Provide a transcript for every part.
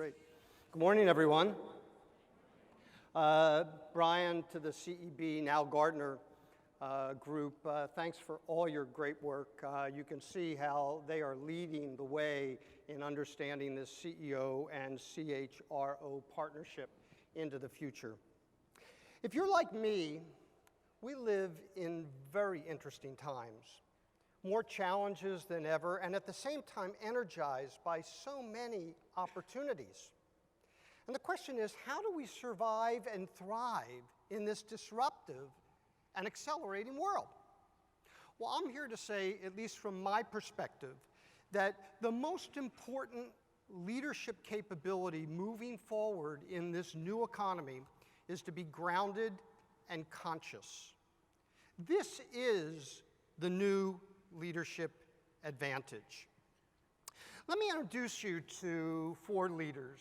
Great. Good morning, everyone. Brian, to the CEB, now Gartner group, thanks for all your great work. You can see how they are leading the way in understanding this CEO and CHRO partnership into the future. If you're like me, we live in very interesting times, more challenges than ever, and at the same time energized by so many opportunities. And the question is, how do we survive and thrive in this disruptive and accelerating world? Well, I'm here to say, at least from my perspective, that the most important leadership capability moving forward in this new economy is to be grounded and conscious. This is the new leadership advantage. Let me introduce you to four leaders.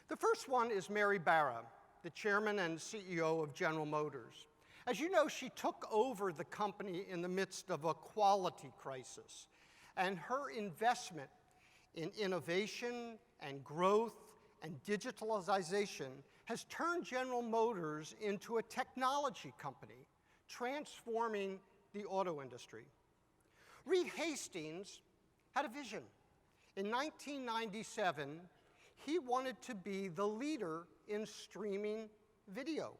The first one is Mary Barra, the chairman and CEO of General Motors. As you know, she took over the company in the midst of a quality crisis, and her investment in innovation and growth and digitalization has turned General Motors into a technology company, transforming the auto industry. Reed Hastings had a vision. In 1997, he wanted to be the leader in streaming video.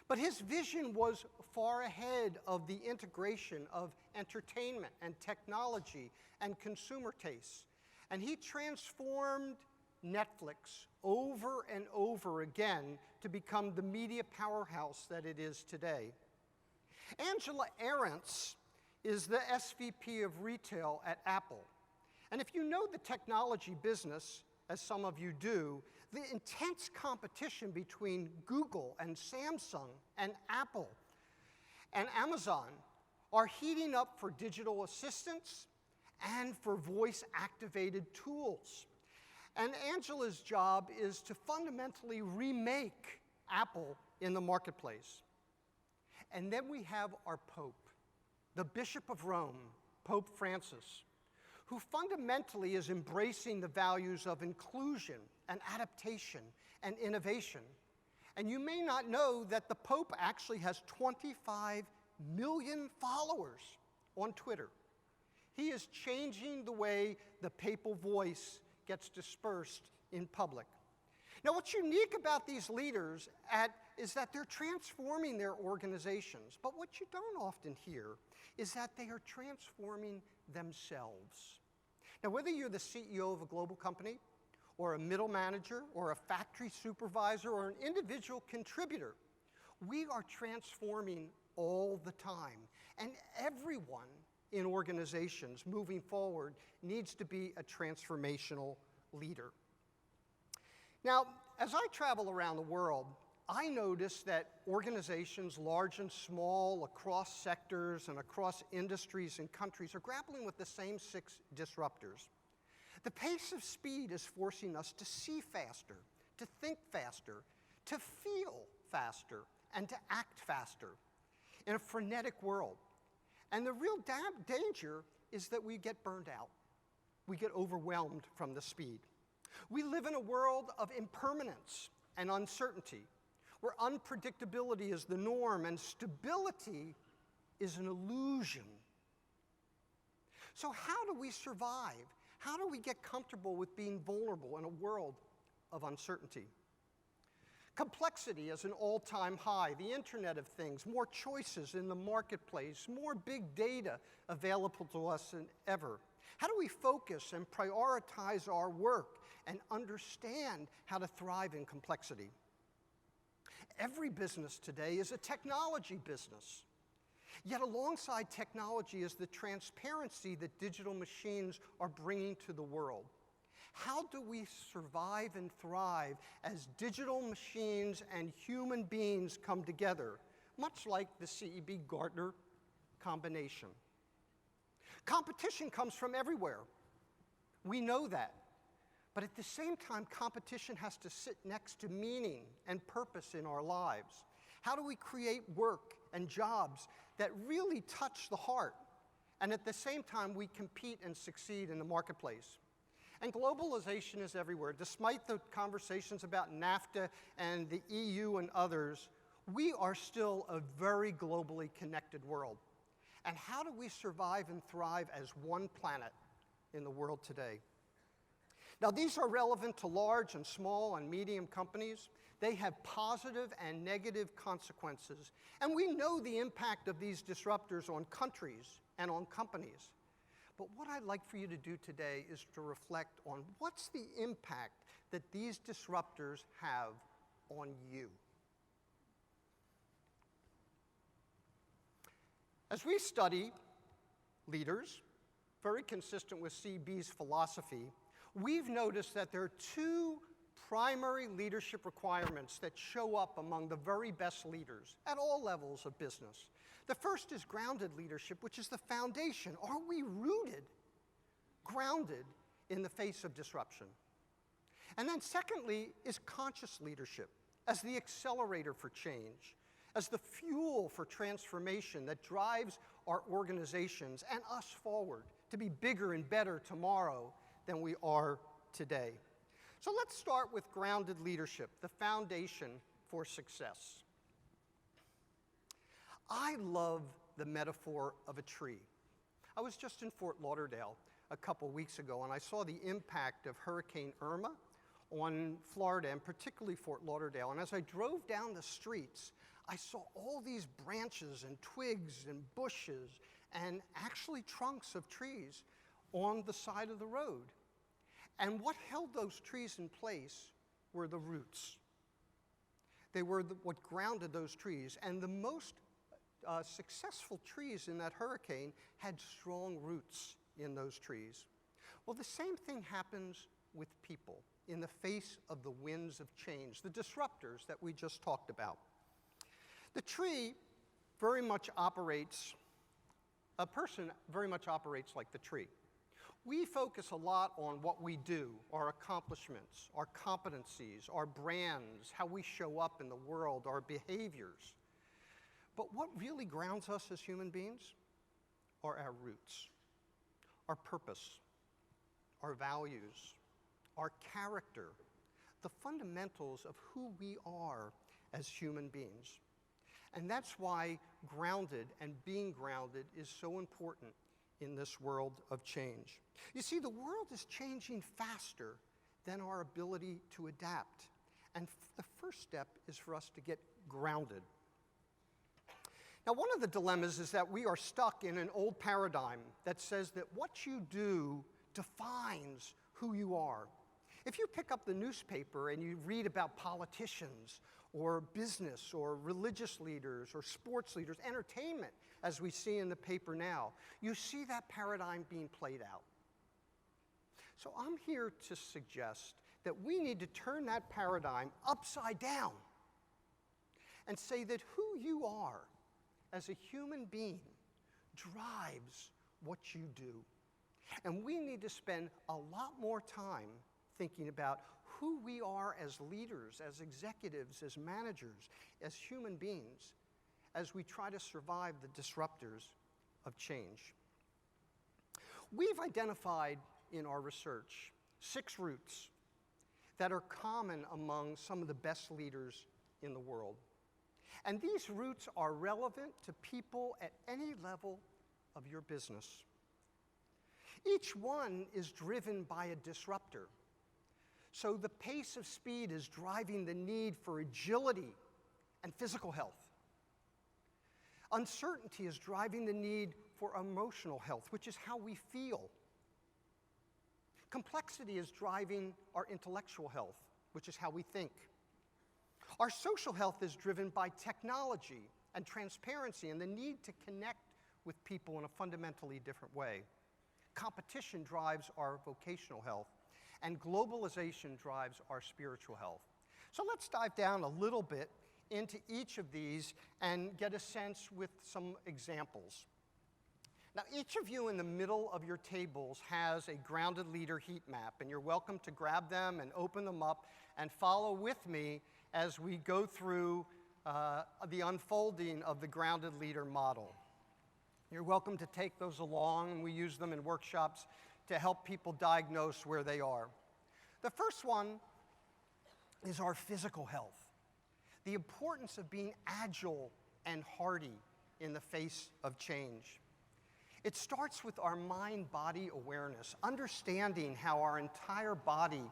But his vision was far ahead of the integration of entertainment and technology and consumer tastes. And he transformed Netflix over and over again to become the media powerhouse that it is today. Angela Ahrendts is the SVP of retail at Apple. And if you know the technology business, as some of you do, the intense competition between Google and Samsung and Apple and Amazon are heating up for digital assistants and for voice-activated tools. And Angela's job is to fundamentally remake Apple in the marketplace. And then we have our Pope, the Bishop of Rome, Pope Francis, who fundamentally is embracing the values of inclusion and adaptation and innovation. And you may not know that the Pope actually has 25 million followers on Twitter. He is changing the way the papal voice gets dispersed in public. Now, what's unique about these leaders is that they're transforming their organizations. But what you don't often hear is that they are transforming themselves. Now, whether you're the CEO of a global company, or a middle manager, or a factory supervisor, or an individual contributor, we are transforming all the time. And everyone in organizations moving forward needs to be a transformational leader. Now, as I travel around the world, I notice that organizations, large and small, across sectors and across industries and countries, are grappling with the same 6 disruptors. The pace of speed is forcing us to see faster, to think faster, to feel faster, and to act faster in a frenetic world. And the real danger is that we get burned out. We get overwhelmed from the speed. We live in a world of impermanence and uncertainty, where unpredictability is the norm and stability is an illusion. So how do we survive? How do we get comfortable with being vulnerable in a world of uncertainty? Complexity is an all-time high, the Internet of Things, more choices in the marketplace, more big data available to us than ever. How do we focus and prioritize our work and understand how to thrive in complexity? Every business today is a technology business. Yet alongside technology is the transparency that digital machines are bringing to the world. How do we survive and thrive as digital machines and human beings come together, much like the CEB Gartner combination? Competition comes from everywhere. We know that. But at the same time, competition has to sit next to meaning and purpose in our lives. How do we create work and jobs that really touch the heart, and at the same time we compete and succeed in the marketplace? And globalization is everywhere. Despite the conversations about NAFTA and the EU and others, we are still a very globally connected world. And how do we survive and thrive as one planet in the world today? Now, these are relevant to large and small and medium companies. They have positive and negative consequences. And we know the impact of these disruptors on countries and on companies. But what I'd like for you to do today is to reflect on what's the impact that these disruptors have on you. As we study leaders, very consistent with CB's philosophy, we've noticed that there are two primary leadership requirements that show up among the very best leaders at all levels of business. The first is grounded leadership, which is the foundation. Are we rooted, grounded in the face of disruption? And then secondly is conscious leadership as the accelerator for change, as the fuel for transformation that drives our organizations and us forward to be bigger and better tomorrow than we are today. So let's start with grounded leadership, the foundation for success. I love the metaphor of a tree. I was just in Fort Lauderdale a couple weeks ago, and I saw the impact of Hurricane Irma on Florida, and particularly Fort Lauderdale. And as I drove down the streets, I saw all these branches and twigs and bushes and actually trunks of trees on the side of the road. And what held those trees in place were the roots. They were what grounded those trees. And the most successful trees in that hurricane had strong roots in those trees. Well, the same thing happens with people in the face of the winds of change, the disruptors that we just talked about. The tree very much operates, a person very much operates like the tree. We focus a lot on what we do, our accomplishments, our competencies, our brands, how we show up in the world, our behaviors. But what really grounds us as human beings are our roots, our purpose, our values, our character, the fundamentals of who we are as human beings. And that's why grounded and being grounded is so important in this world of change. You see, the world is changing faster than our ability to adapt. And the first step is for us to get grounded. Now, one of the dilemmas is that we are stuck in an old paradigm that says that what you do defines who you are. If you pick up the newspaper and you read about politicians or business or religious leaders or sports leaders, entertainment, as we see in the paper now, you see that paradigm being played out. So I'm here to suggest that we need to turn that paradigm upside down and say that who you are as a human being drives what you do. And we need to spend a lot more time thinking about who we are as leaders, as executives, as managers, as human beings, as we try to survive the disruptors of change. We've identified in our research 6 roots that are common among some of the best leaders in the world. And these roots are relevant to people at any level of your business. Each one is driven by a disruptor. So the pace of speed is driving the need for agility and physical health. Uncertainty is driving the need for emotional health, which is how we feel. Complexity is driving our intellectual health, which is how we think. Our social health is driven by technology and transparency and the need to connect with people in a fundamentally different way. Competition drives our vocational health, and globalization drives our spiritual health. So let's dive down a little bit into each of these and get a sense with some examples. Now, each of you in the middle of your tables has a grounded leader heat map, and you're welcome to grab them and open them up and follow with me as we go through the unfolding of the grounded leader model. You're welcome to take those along, and we use them in workshops to help people diagnose where they are. The first one is our physical health, the importance of being agile and hardy in the face of change. It starts with our mind-body awareness, understanding how our entire body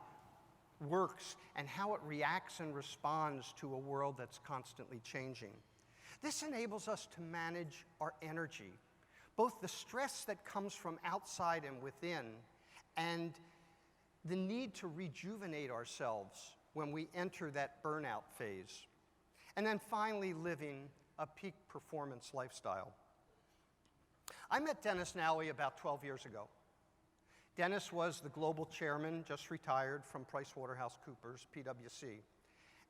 works and how it reacts and responds to a world that's constantly changing. This enables us to manage our energy, both the stress that comes from outside and within, and the need to rejuvenate ourselves when we enter that burnout phase. And then finally, living a peak performance lifestyle. I met Dennis Nally about 12 years ago. Dennis was the global chairman, just retired from PricewaterhouseCoopers, PwC.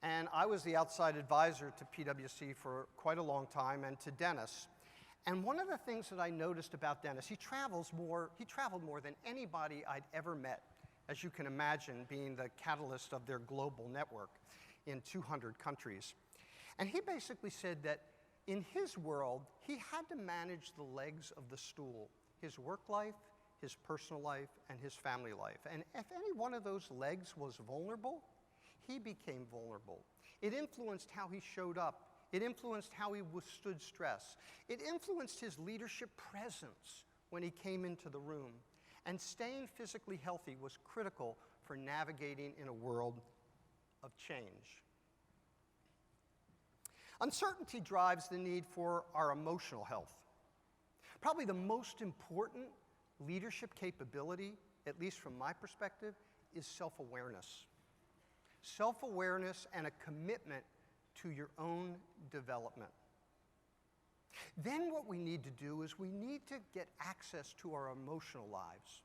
And I was the outside advisor to PwC for quite a long time, and to Dennis. And one of the things that I noticed about Dennis, he traveled more than anybody I'd ever met, as you can imagine, being the catalyst of their global network in 200 countries. And he basically said that in his world, he had to manage the legs of the stool, his work life, his personal life, and his family life. And if any one of those legs was vulnerable, he became vulnerable. It influenced how he showed up. It influenced how he withstood stress. It influenced his leadership presence when he came into the room. And staying physically healthy was critical for navigating in a world of change. Uncertainty drives the need for our emotional health. Probably the most important leadership capability, at least from my perspective, is self-awareness. Self-awareness and a commitment to your own development. Then what we need to do is we need to get access to our emotional lives.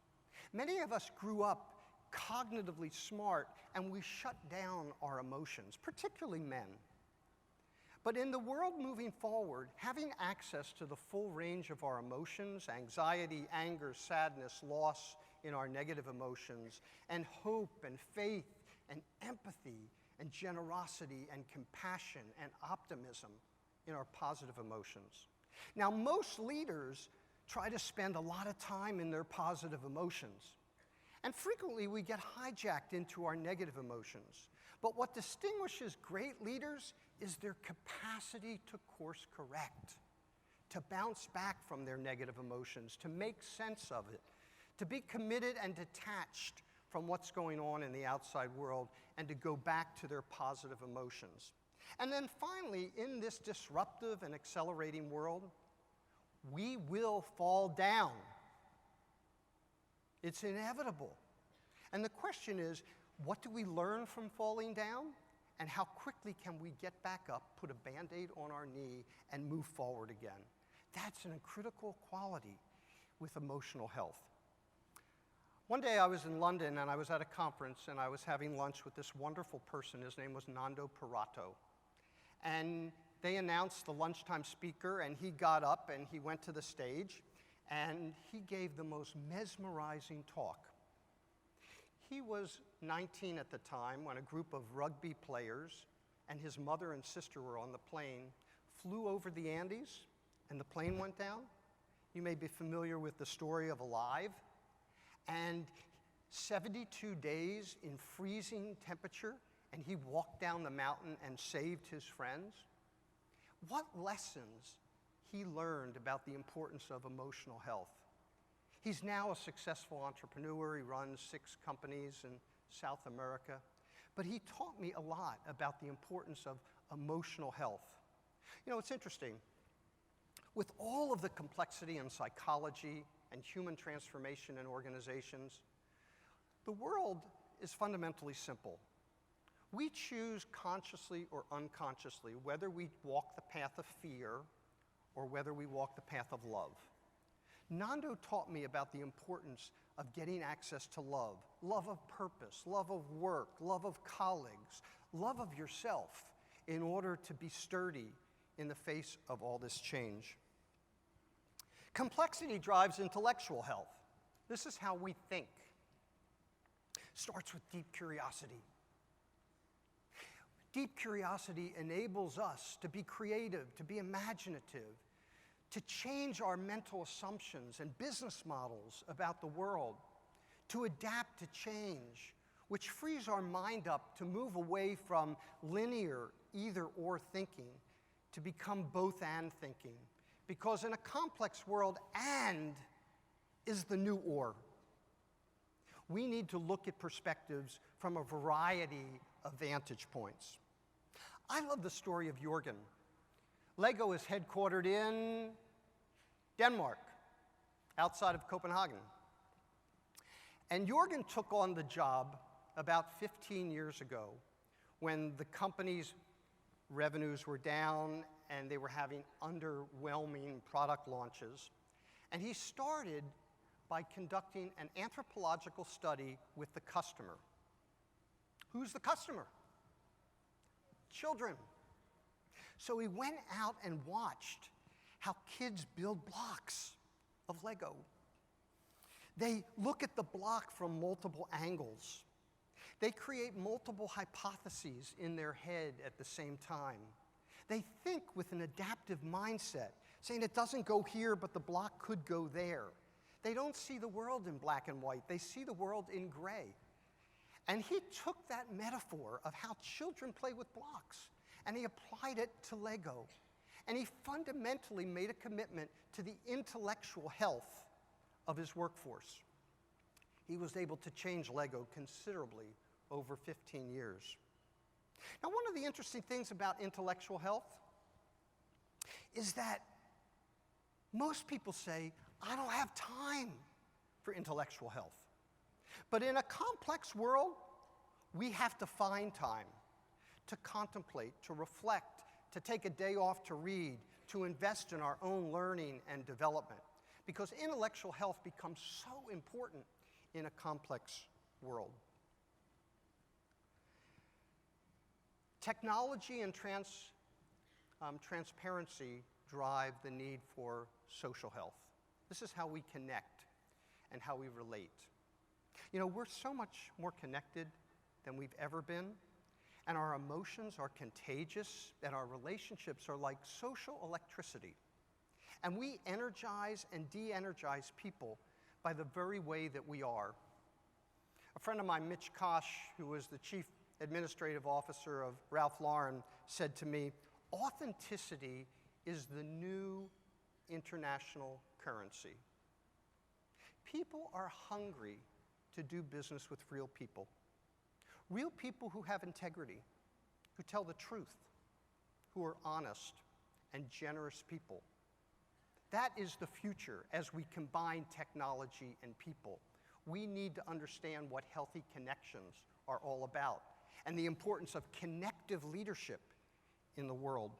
Many of us grew up cognitively smart and we shut down our emotions, particularly men. But in the world moving forward, having access to the full range of our emotions, anxiety, anger, sadness, loss in our negative emotions, and hope and faith and empathy and generosity and compassion and optimism in our positive emotions. Now, most leaders try to spend a lot of time in their positive emotions. And frequently we get hijacked into our negative emotions. But what distinguishes great leaders is their capacity to course correct, to bounce back from their negative emotions, to make sense of it, to be committed and detached from what's going on in the outside world, and to go back to their positive emotions. And then finally, in this disruptive and accelerating world, we will fall down. It's inevitable. And the question is, what do we learn from falling down? And how quickly can we get back up, put a Band-Aid on our knee, and move forward again? That's a critical quality with emotional health. One day I was in London and I was at a conference and I was having lunch with this wonderful person. His name was Nando Pirato. And they announced the lunchtime speaker, and he got up and he went to the stage and he gave the most mesmerizing talk. He was 19 at the time when a group of rugby players and his mother and sister were on the plane, flew over the Andes, and the plane went down. You may be familiar with the story of Alive. And 72 days in freezing temperature, and he walked down the mountain and saved his friends. What lessons he learned about the importance of emotional health. He's now a successful entrepreneur. He runs 6 companies in South America. But he taught me a lot about the importance of emotional health. You know, it's interesting. With all of the complexity in psychology and human transformation in organizations, the world is fundamentally simple. We choose consciously or unconsciously whether we walk the path of fear or whether we walk the path of love. Nando taught me about the importance of getting access to love, love of purpose, love of work, love of colleagues, love of yourself, in order to be sturdy in the face of all this change. Complexity drives intellectual health. This is how we think. Starts with deep curiosity. Deep curiosity enables us to be creative, to be imaginative, to change our mental assumptions and business models about the world. to adapt to change, which frees our mind up to move away from linear either-or thinking to become both-and thinking. Because in a complex world, and is the new or. We need to look at perspectives from a variety of vantage points. I love the story of Jørgen. Lego is headquartered in Denmark, outside of Copenhagen. And Jørgen took on the job about 15 years ago when the company's revenues were down and they were having underwhelming product launches. And he started by conducting an anthropological study with the customer. Who's the customer? Children. So he went out and watched how kids build blocks of Lego. They look at the block from multiple angles. They create multiple hypotheses in their head at the same time. They think with an adaptive mindset, saying it doesn't go here, but the block could go there. They don't see the world in black and white. They see the world in gray. And he took that metaphor of how children play with blocks, and he applied it to Lego. And he fundamentally made a commitment to the intellectual health of his workforce. He was able to change Lego considerably over 15 years. Now, one of the interesting things about intellectual health is that most people say, I don't have time for intellectual health. But in a complex world, we have to find time to contemplate, to reflect, to take a day off to read, to invest in our own learning and development. Because intellectual health becomes so important in a complex world. Technology and transparency drive the need for social health. This is how we connect and how we relate. You know, we're so much more connected than we've ever been, and our emotions are contagious, and our relationships are like social electricity. And we energize and de-energize people by the very way that we are. A friend of mine, Mitch Kosh, who was the chief administrative officer of Ralph Lauren, said to me, authenticity is the new international currency. People are hungry to do business with real people who have integrity, who tell the truth, who are honest and generous people. That is the future as we combine technology and people. We need to understand what healthy connections are all about and the importance of connective leadership in the world.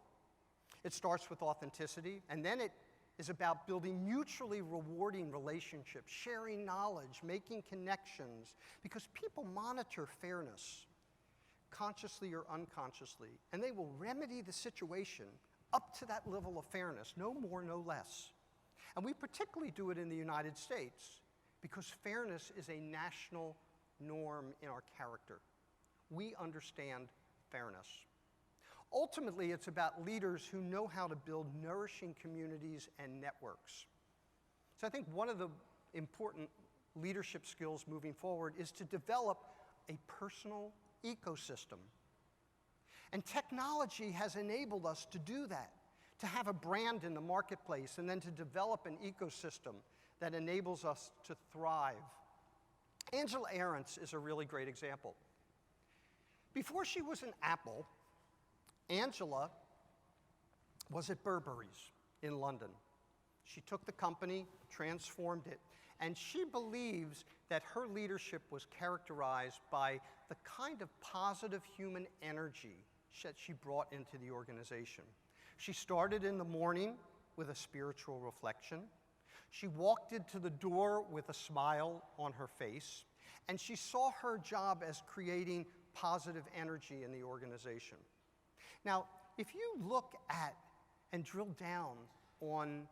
It starts with authenticity, and then it is about building mutually rewarding relationships, sharing knowledge, making connections, because people monitor fairness, consciously or unconsciously, and they will remedy the situation up to that level of fairness, no more, no less. And we particularly do it in the United States because fairness is a national norm in our character. We understand fairness. Ultimately, it's about leaders who know how to build nourishing communities and networks. So I think one of the important leadership skills moving forward is to develop a personal ecosystem. And technology has enabled us to do that, to have a brand in the marketplace and then to develop an ecosystem that enables us to thrive. Angela Ahrendts is a really great example. Before she was an Apple, Angela was at Burberry's in London. She took the company, transformed it, and she believes that her leadership was characterized by the kind of positive human energy that she brought into the organization. She started in the morning with a spiritual reflection. She walked into the door with a smile on her face, and she saw her job as creating positive energy in the organization. Now, if you look at and drill down on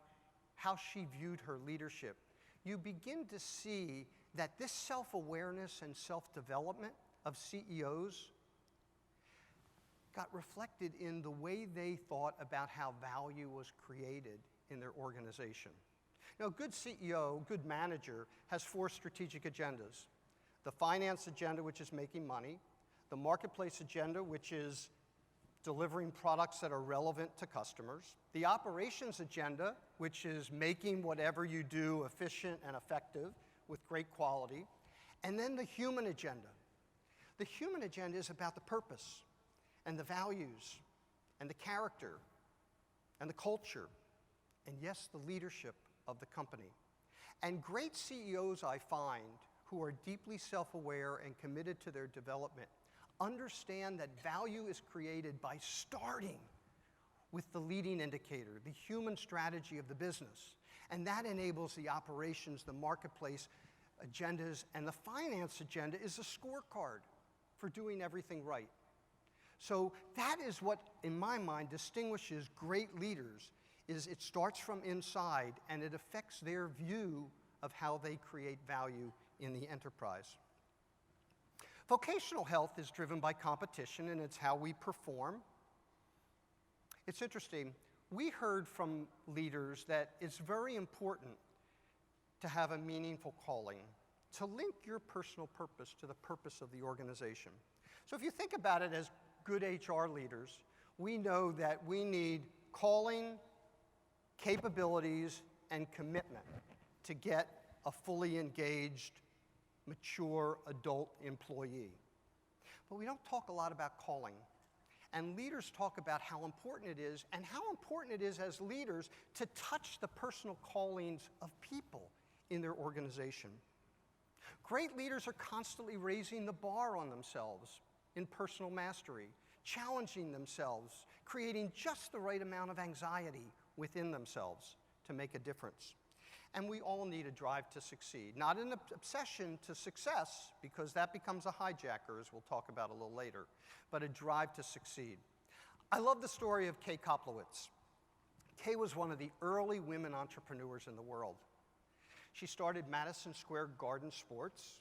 how she viewed her leadership, you begin to see that this self-awareness and self-development of CEOs got reflected in the way they thought about how value was created in their organization. Now, a good CEO, good manager, has 4 strategic agendas. the finance agenda, which is making money, the marketplace agenda, which is delivering products that are relevant to customers, the operations agenda, which is making whatever you do efficient and effective with great quality, and then the human agenda. The human agenda is about the purpose and the values and the character and the culture and, yes, the leadership of the company. And great CEOs, I find, who are deeply self-aware and committed to their development understand that value is created by starting with the leading indicator, the human strategy of the business. And that enables the operations, the marketplace agendas, and the finance agenda is a scorecard for doing everything right. So that is what, in my mind, distinguishes great leaders, is it starts from inside and it affects their view of how they create value in the enterprise. Vocational health is driven by competition, and it's how we perform. It's interesting. We heard from leaders that it's very important to have a meaningful calling, to link your personal purpose to the purpose of the organization. So if you think about it as good HR leaders, we know that we need calling, capabilities, and commitment to get a fully engaged, mature adult employee. But we don't talk a lot about calling. And leaders talk about how important it is and how important it is as leaders to touch the personal callings of people in their organization. Great leaders are constantly raising the bar on themselves in personal mastery, challenging themselves, creating just the right amount of anxiety within themselves to make a difference. And we all need a drive to succeed. Not an obsession to success, because that becomes a hijacker, as we'll talk about a little later, but a drive to succeed. I love the story of Kay Koplowitz. Kay was one of the early women entrepreneurs in the world. She started Madison Square Garden Sports,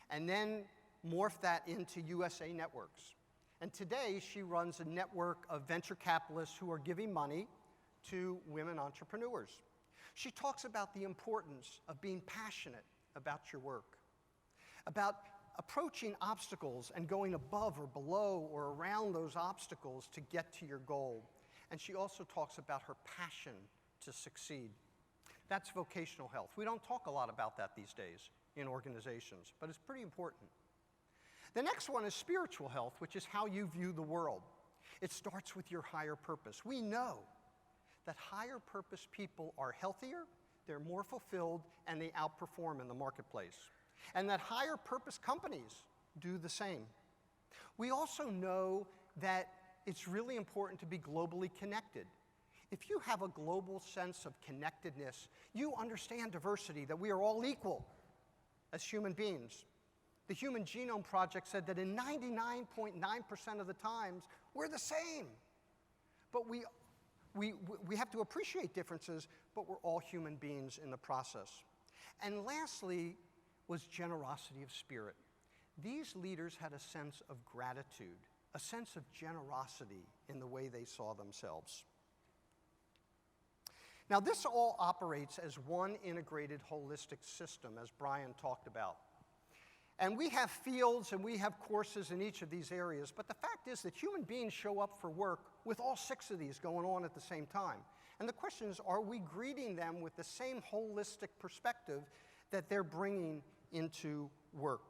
and then morphed that into USA Networks. And today, she runs a network of venture capitalists who are giving money to women entrepreneurs. She talks about the importance of being passionate about your work, about approaching obstacles and going above or below or around those obstacles to get to your goal. And she also talks about her passion to succeed. That's vocational health. We don't talk a lot about that these days in organizations, but it's pretty important. The next one is spiritual health, which is how you view the world. It starts with your higher purpose. We know that higher purpose people are healthier, they're more fulfilled, and they outperform in the marketplace. And that higher purpose companies do the same. We also know that it's really important to be globally connected. If you have a global sense of connectedness, you understand diversity, that we are all equal as human beings. The Human Genome Project said that in 99.9% of the times, we're the same. But we have to appreciate differences, but we're all human beings in the process. And lastly was generosity of spirit. These leaders had a sense of gratitude, a sense of generosity in the way they saw themselves. Now, this all operates as one integrated holistic system, as Brian talked about. And we have fields and we have courses in each of these areas, but the fact is that human beings show up for work with all 6 of these going on at the same time. And the question is, are we greeting them with the same holistic perspective that they're bringing into work?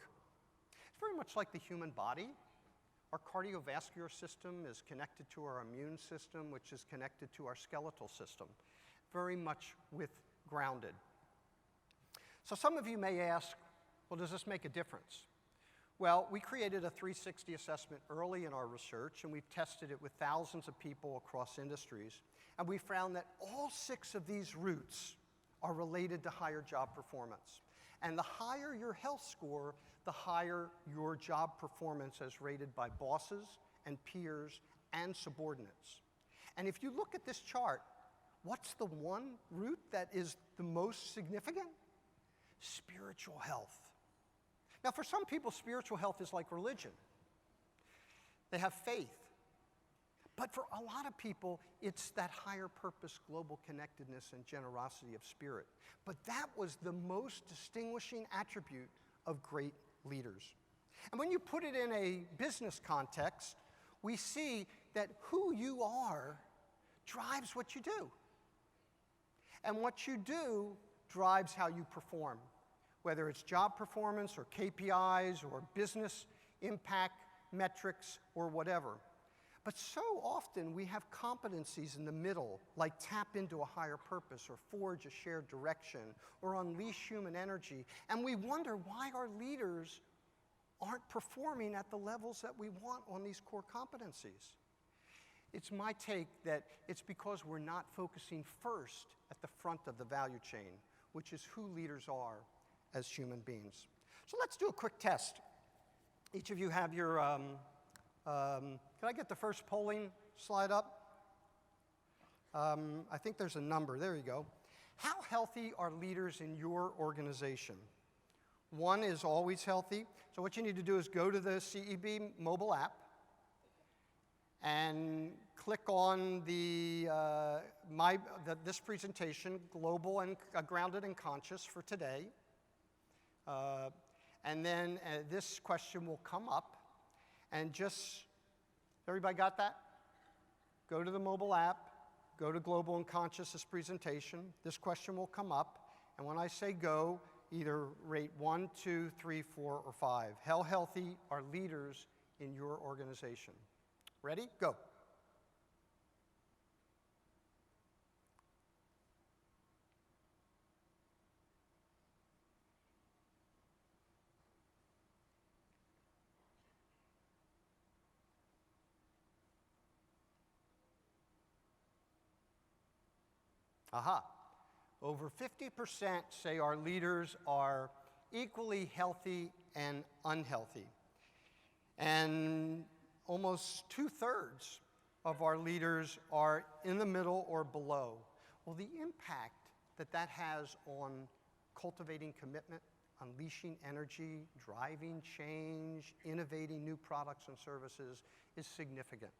It's very much like the human body. Our cardiovascular system is connected to our immune system, which is connected to our skeletal system, very much with grounded. So some of you may ask, well, does this make a difference? Well, we created a 360 assessment early in our research, and we've tested it with thousands of people across industries, and we found that all 6 of these roots are related to higher job performance. And the higher your health score, the higher your job performance as rated by bosses and peers and subordinates. And if you look at this chart, what's the one root that is the most significant? Spiritual health. Now, for some people, spiritual health is like religion. They have faith. But for a lot of people, it's that higher purpose, global connectedness, and generosity of spirit. But that was the most distinguishing attribute of great leaders. And when you put it in a business context, we see that who you are drives what you do. And what you do drives how you perform, whether it's job performance or KPIs or business impact metrics or whatever. But so often we have competencies in the middle, like tap into a higher purpose or forge a shared direction or unleash human energy. And we wonder why our leaders aren't performing at the levels that we want on these core competencies. It's my take that it's because we're not focusing first at the front of the value chain, which is who leaders are as human beings. So let's do a quick test. Each of you have your, can I get the first polling slide up? I think there's a number, there you go. How healthy are leaders in your organization? 1 is always healthy. So what you need to do is go to the CEB mobile app and click on this presentation, Global and Grounded and Conscious for today. And then this question will come up, and just, everybody got that? Go to the mobile app, go to Global and Conscious, this presentation. This question will come up, and when I say go, either rate 1, 2, 3, 4, or 5. How healthy are leaders in your organization? Ready? Go. Aha. Over 50% say our leaders are equally healthy and unhealthy. And almost 2/3 of our leaders are in the middle or below. Well, the impact that that has on cultivating commitment, unleashing energy, driving change, innovating new products and services is significant.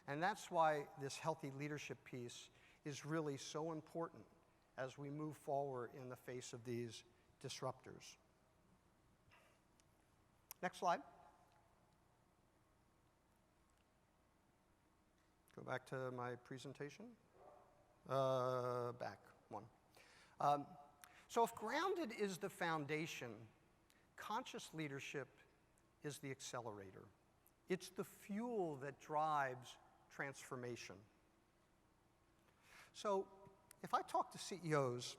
And that's why this healthy leadership piece is really so important as we move forward in the face of these disruptors. Next slide. Go back to my presentation. Back one. So if grounded is the foundation, conscious leadership is the accelerator. It's the fuel that drives transformation. So if I talk to CEOs,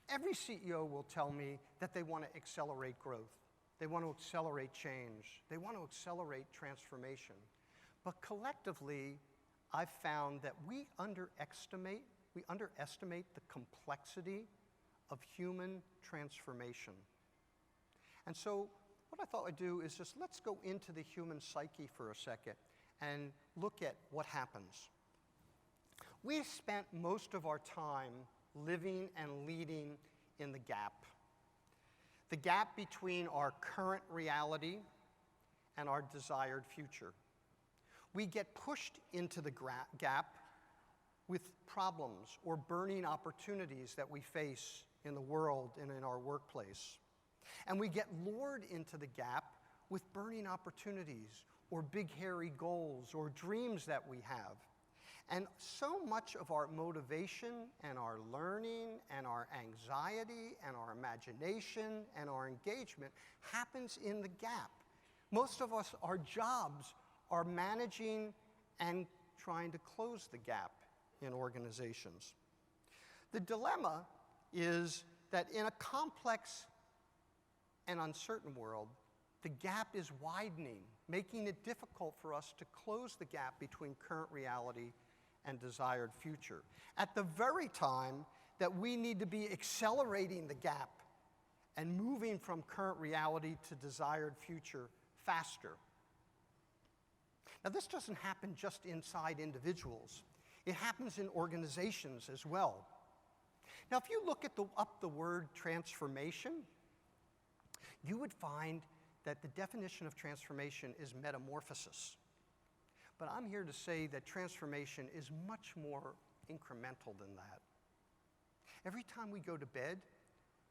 every CEO will tell me that they want to accelerate growth. They want to accelerate change. They want to accelerate transformation. But collectively, I've found that we underestimate the complexity of human transformation. And so what I thought I'd do is just let's go into the human psyche for a second and look at what happens. We spent most of our time living and leading in the gap between our current reality and our desired future. We get pushed into the gap with problems or burning opportunities that we face in the world and in our workplace. And we get lured into the gap with burning opportunities or big hairy goals or dreams that we have. And so much of our motivation and our learning and our anxiety and our imagination and our engagement happens in the gap. Most of us, our jobs are managing and trying to close the gap in organizations. The dilemma is that in a complex and uncertain world, the gap is widening, making it difficult for us to close the gap between current reality and desired future. At the very time that we need to be accelerating the gap and moving from current reality to desired future faster. Now, this doesn't happen just inside individuals. It happens in organizations as well. Now, if you look at up the word transformation, you would find that the definition of transformation is metamorphosis. But I'm here to say that transformation is much more incremental than that. Every time we go to bed,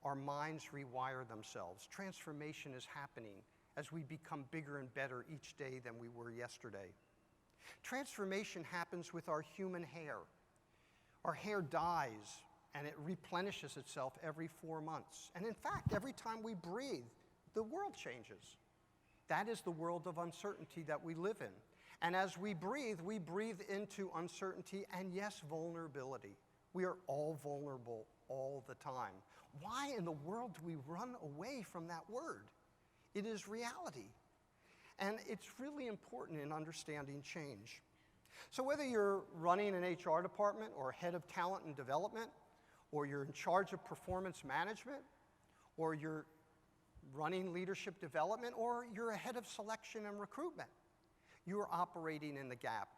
our minds rewire themselves. Transformation is happening as we become bigger and better each day than we were yesterday. Transformation happens with our human hair. Our hair dies and it replenishes itself every 4 months. And in fact, every time we breathe, the world changes. That is the world of uncertainty that we live in. And as we breathe into uncertainty and, yes, vulnerability. We are all vulnerable all the time. Why in the world do we run away from that word? It is reality. And it's really important in understanding change. So whether you're running an HR department or head of talent and development, or you're in charge of performance management, or you're running leadership development, or you're a head of selection and recruitment, you are operating in the gap.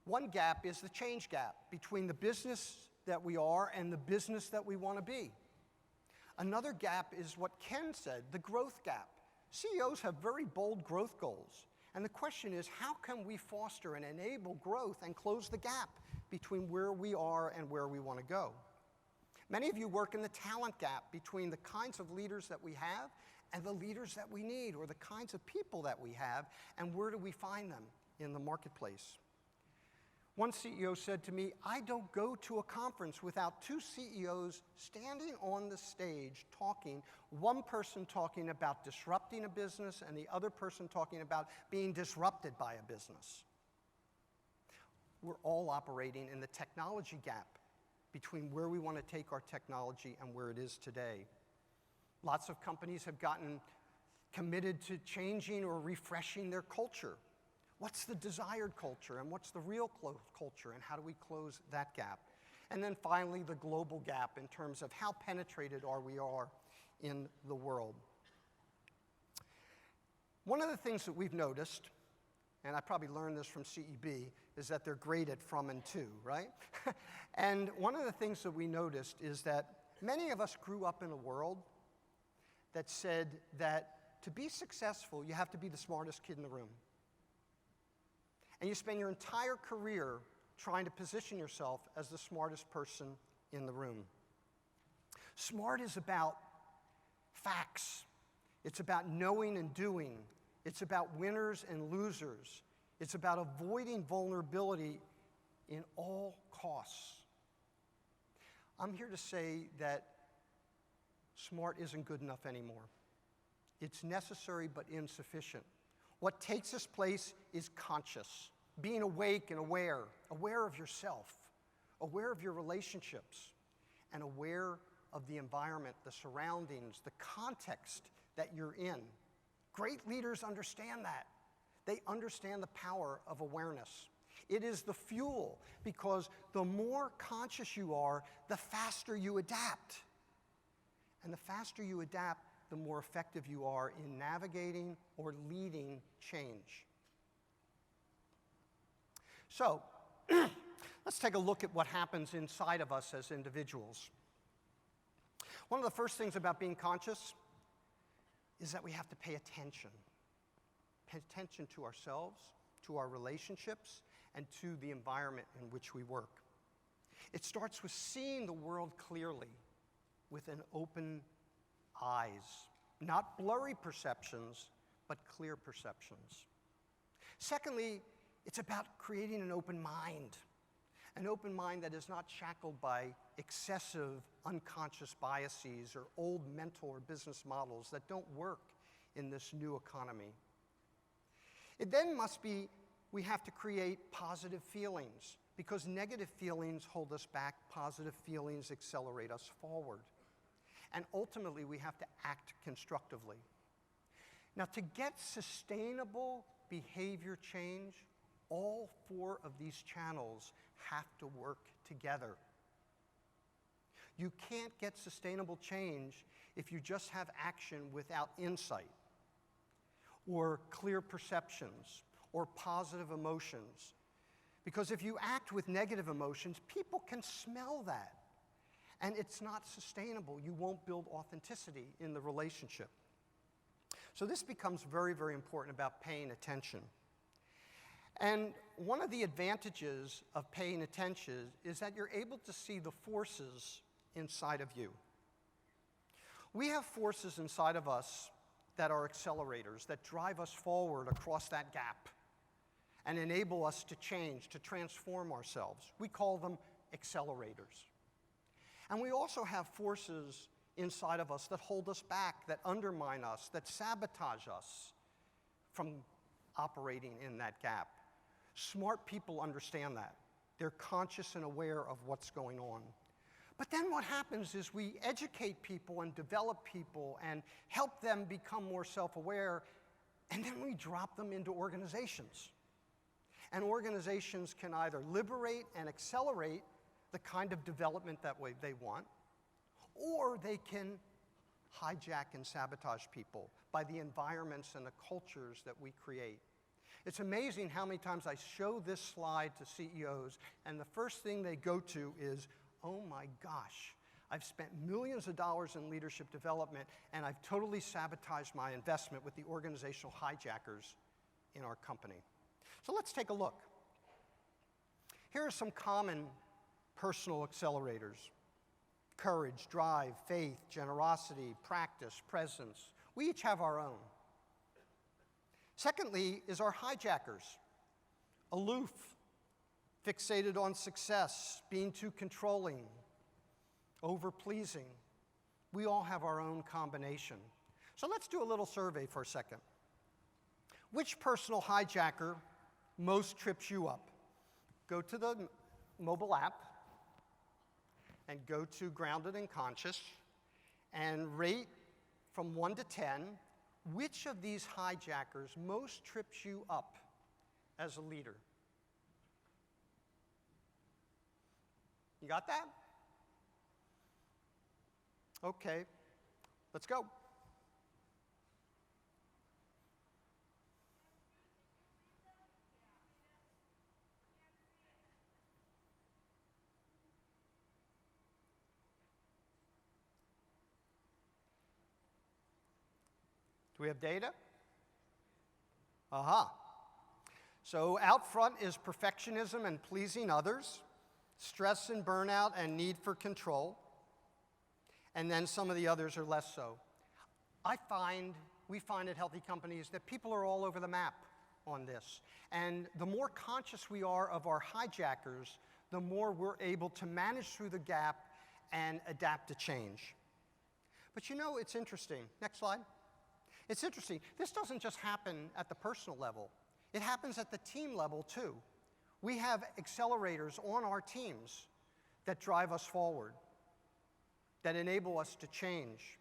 One gap is the change gap between the business that we are and the business that we want to be. Another gap is what Ken said, the growth gap. CEOs have very bold growth goals. And the question is, how can we foster and enable growth and close the gap between where we are and where we want to go? Many of you work in the talent gap between the kinds of leaders that we have and the leaders that we need, or the kinds of people that we have, and where do we find them in the marketplace? One CEO said to me, I don't go to a conference without two CEOs standing on the stage talking, one person talking about disrupting a business and the other person talking about being disrupted by a business. We're all operating in the technology gap between where we want to take our technology and where it is today. Lots of companies have gotten committed to changing or refreshing their culture. What's the desired culture and what's the real culture, and how do we close that gap? And then finally, the global gap in terms of how penetrated we are in the world. One of the things that we've noticed, and I probably learned this from CEB, is that they're great at from and to, right? And one of the things that we noticed is that many of us grew up in a world that said that to be successful, you have to be the smartest kid in the room. And you spend your entire career trying to position yourself as the smartest person in the room. Smart is about facts. It's about knowing and doing. It's about winners and losers. It's about avoiding vulnerability in all costs. I'm here to say that smart isn't good enough anymore. It's necessary but insufficient. What takes its place is conscious, being awake and aware of yourself, aware of your relationships, and aware of the environment, the surroundings, the context that you're in. Great leaders understand that. They understand the power of awareness. It is the fuel, because the more conscious you are, the faster you adapt. And the faster you adapt, the more effective you are in navigating or leading change. So, let's take a look at what happens inside of us as individuals. One of the first things about being conscious is that we have to pay attention. Pay attention to ourselves, to our relationships, and to the environment in which we work. It starts with seeing the world clearly, with an open eyes. Not blurry perceptions, but clear perceptions. Secondly, it's about creating an open mind that is not shackled by excessive unconscious biases or old mental or business models that don't work in this new economy. It then we have to create positive feelings, because negative feelings hold us back, positive feelings accelerate us forward. And ultimately, we have to act constructively. Now, to get sustainable behavior change, all 4 of these channels have to work together. You can't get sustainable change if you just have action without insight, or clear perceptions, or positive emotions. Because if you act with negative emotions, people can smell that. And it's not sustainable. You won't build authenticity in the relationship. So this becomes very, very important about paying attention. And one of the advantages of paying attention is that you're able to see the forces inside of you. We have forces inside of us that are accelerators, that drive us forward across that gap and enable us to change, to transform ourselves. We call them accelerators. And we also have forces inside of us that hold us back, that undermine us, that sabotage us from operating in that gap. Smart people understand that. They're conscious and aware of what's going on. But then what happens is we educate people and develop people and help them become more self-aware, and then we drop them into organizations. And organizations can either liberate and accelerate the kind of development that way they want, or they can hijack and sabotage people by the environments and the cultures that we create. It's amazing how many times I show this slide to CEOs, and the first thing they go to is, oh my gosh, I've spent millions of dollars in leadership development, and I've totally sabotaged my investment with the organizational hijackers in our company. So let's take a look. Here are some common personal accelerators: courage, drive, faith, generosity, practice, presence. We each have our own. Secondly is our hijackers: aloof, fixated on success, being too controlling, over-pleasing. We all have our own combination. So let's do a little survey for a second. Which personal hijacker most trips you up? Go to the mobile app and go to Grounded and Conscious and rate from 1 to 10 which of these hijackers most trips you up as a leader. You got that? Okay, let's go. Do we have data? Aha. So out front is perfectionism and pleasing others, stress and burnout and need for control, and then some of the others are less so. We find at Healthy Companies that people are all over the map on this. And the more conscious we are of our hijackers, the more we're able to manage through the gap and adapt to change. But you know, it's interesting. Next slide. It's interesting. This doesn't just happen at the personal level. It happens at the team level, too. We have accelerators on our teams that drive us forward, that enable us to change.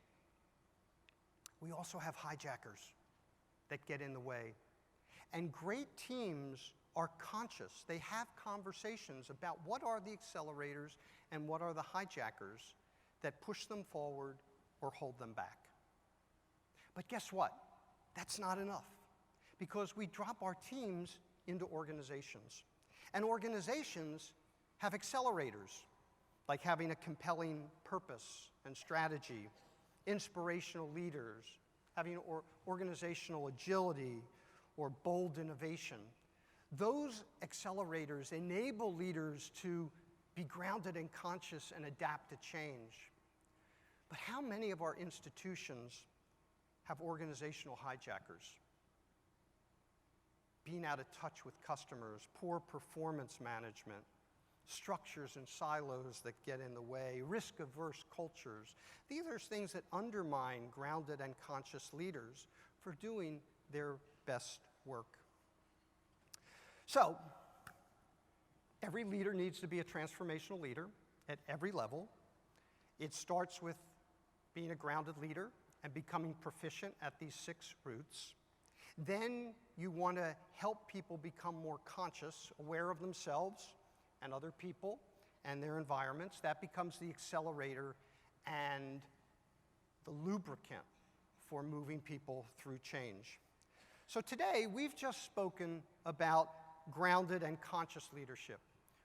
We also have hijackers that get in the way. And great teams are conscious. They have conversations about what are the accelerators and what are the hijackers that push them forward or hold them back. But guess what? That's not enough, because we drop our teams into organizations. And organizations have accelerators, like having a compelling purpose and strategy, inspirational leaders, having organizational agility, or bold innovation. Those accelerators enable leaders to be grounded and conscious and adapt to change. But how many of our institutions have organizational hijackers? Being out of touch with customers, poor performance management, structures and silos that get in the way, risk-averse cultures. These are things that undermine grounded and conscious leaders for doing their best work. So, every leader needs to be a transformational leader at every level. It starts with being a grounded leader and becoming proficient at these 6 roots. Then you want to help people become more conscious, aware of themselves and other people and their environments. That becomes the accelerator and the lubricant for moving people through change. So today, we've just spoken about grounded and conscious leadership,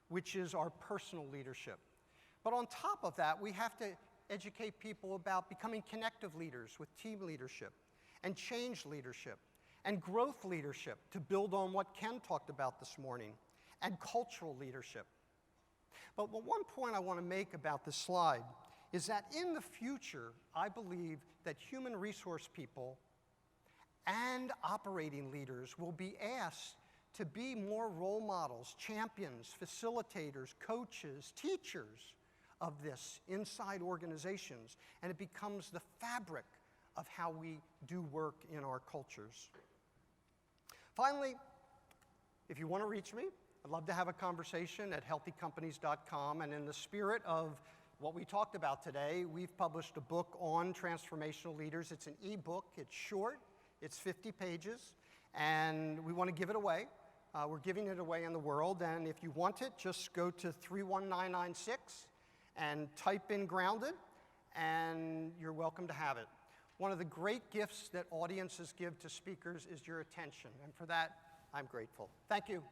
which is our personal leadership. But on top of that, we have to educate people about becoming connective leaders with team leadership, and change leadership, and growth leadership, to build on what Ken talked about this morning, and cultural leadership. But one point I want to make about this slide is that in the future, I believe that human resource people and operating leaders will be asked to be more role models, champions, facilitators, coaches, teachers of this inside organizations, and it becomes the fabric of how we do work in our cultures. Finally, if you want to reach me, I'd love to have a conversation at healthycompanies.com, and in the spirit of what we talked about today, we've published a book on transformational leaders. It's an e-book, it's short, it's 50 pages, and we want to give it away. We're giving it away in the world, and if you want it, just go to 31996 and type in Grounded, and you're welcome to have it. One of the great gifts that audiences give to speakers is your attention, and for that, I'm grateful. Thank you.